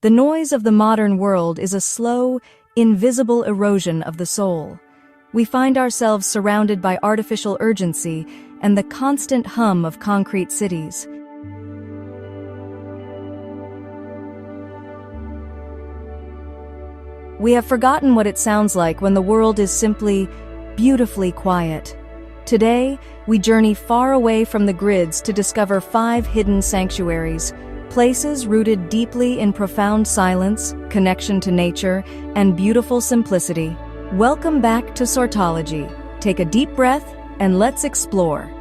The noise of the modern world is a slow, invisible erosion of the soul. We find ourselves surrounded by artificial urgency and the constant hum of concrete cities. We have forgotten what it sounds like when the world is simply, beautifully quiet. Today, we journey far away from the grids to discover 5 hidden sanctuaries, places rooted deeply in profound silence, connection to nature, and beautiful simplicity. Welcome back to Sortology. Take a deep breath and let's explore.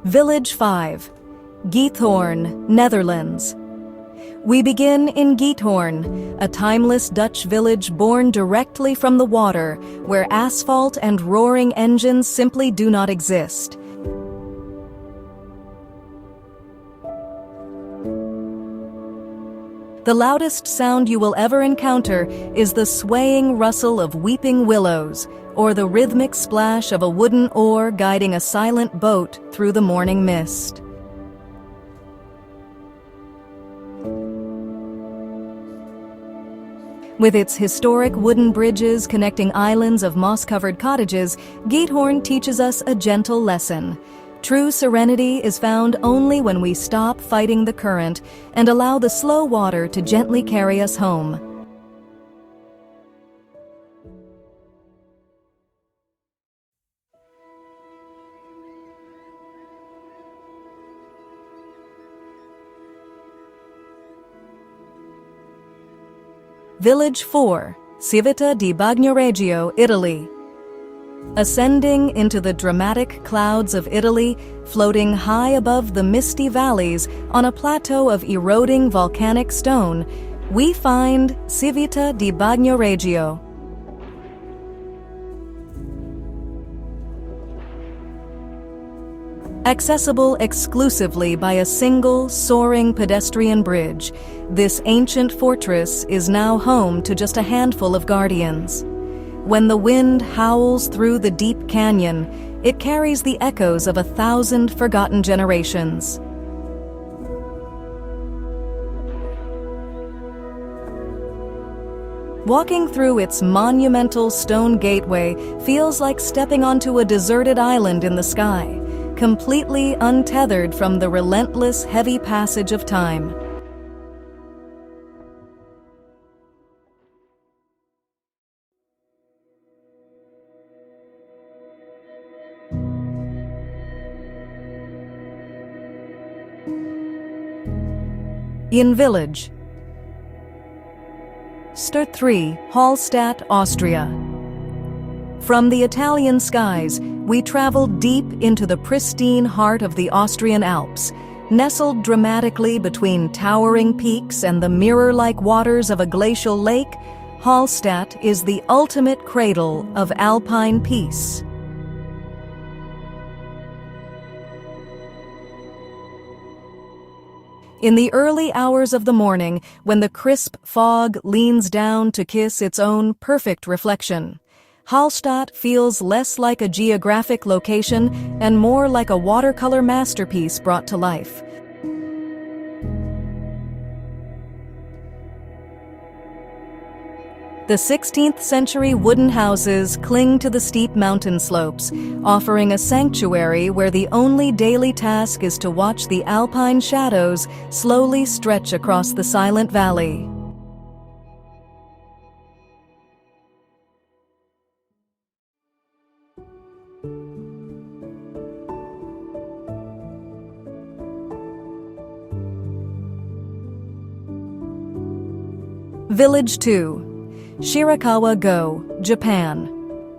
Village 5, Giethoorn, Netherlands. We begin in Giethoorn, a timeless Dutch village born directly from the water, where asphalt and roaring engines simply do not exist. The loudest sound you will ever encounter is the swaying rustle of weeping willows, or the rhythmic splash of a wooden oar guiding a silent boat through the morning mist. With its historic wooden bridges connecting islands of moss-covered cottages, Giethoorn teaches us a gentle lesson. True serenity is found only when we stop fighting the current and allow the slow water to gently carry us home. Village 4, Civita di Bagnoregio, Italy. Ascending into the dramatic clouds of Italy, floating high above the misty valleys on a plateau of eroding volcanic stone, we find Civita di Bagnoregio. Accessible exclusively by a single, soaring pedestrian bridge, this ancient fortress is now home to just a handful of guardians. When the wind howls through the deep canyon, it carries the echoes of 1,000 forgotten generations. Walking through its monumental stone gateway feels like stepping onto a deserted island in the sky, completely untethered from the relentless, heavy passage of time. In Village 3, Hallstatt, Austria. From the Italian skies, we travel deep into the pristine heart of the Austrian Alps. Nestled dramatically between towering peaks and the mirror-like waters of a glacial lake, Hallstatt is the ultimate cradle of alpine peace. In the early hours of the morning, when the crisp fog leans down to kiss its own perfect reflection, Hallstatt feels less like a geographic location and more like a watercolor masterpiece brought to life. The 16th century wooden houses cling to the steep mountain slopes, offering a sanctuary where the only daily task is to watch the alpine shadows slowly stretch across the silent valley. Village 2, Shirakawa-go, Japan.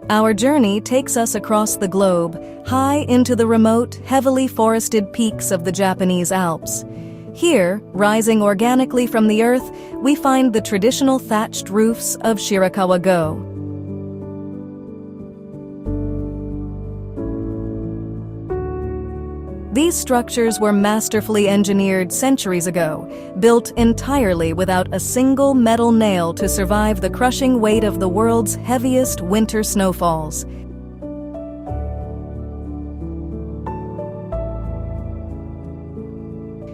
Our journey takes us across the globe, high into the remote, heavily forested peaks of the Japanese Alps. Here, rising organically from the earth, we find the traditional thatched roofs of Shirakawa-go. These structures were masterfully engineered centuries ago, built entirely without a single metal nail to survive the crushing weight of the world's heaviest winter snowfalls.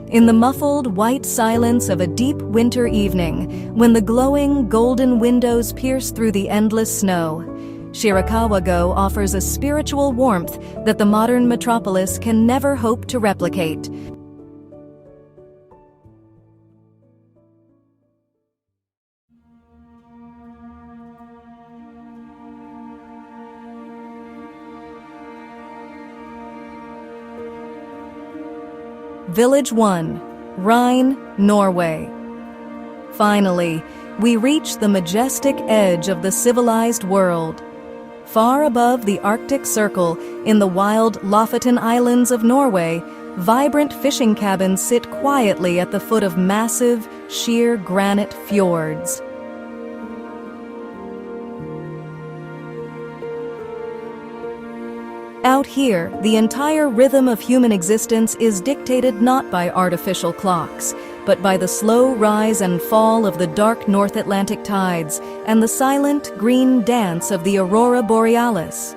In the muffled white silence of a deep winter evening, when the glowing golden windows pierce through the endless snow, Shirakawa-go offers a spiritual warmth that the modern metropolis can never hope to replicate. Village 1, Reine, Norway. Finally, we reach the majestic edge of the civilized world. Far above the Arctic Circle, in the wild Lofoten Islands of Norway, vibrant fishing cabins sit quietly at the foot of massive, sheer granite fjords. Out here, the entire rhythm of human existence is dictated not by artificial clocks, but by the slow rise and fall of the dark North Atlantic tides and the silent green dance of the aurora borealis.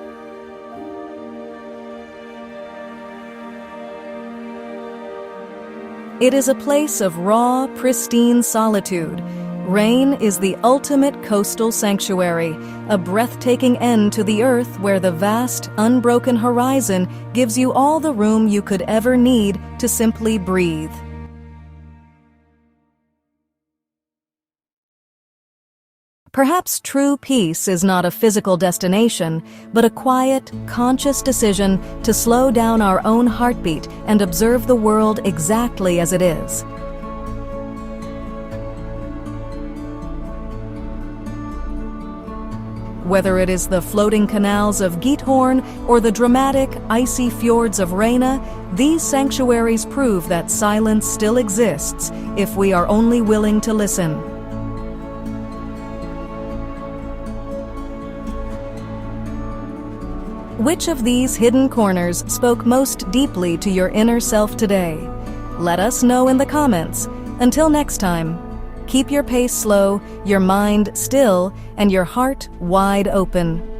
It is a place of raw, pristine solitude. Reine is the ultimate coastal sanctuary, a breathtaking end to the earth where the vast, unbroken horizon gives you all the room you could ever need to simply breathe. Perhaps true peace is not a physical destination, but a quiet, conscious decision to slow down our own heartbeat and observe the world exactly as it is. Whether it is the floating canals of Giethoorn or the dramatic, icy fjords of Reine, these sanctuaries prove that silence still exists if we are only willing to listen. Which of these hidden corners spoke most deeply to your inner self today? Let us know in the comments. Until next time, keep your pace slow, your mind still, and your heart wide open.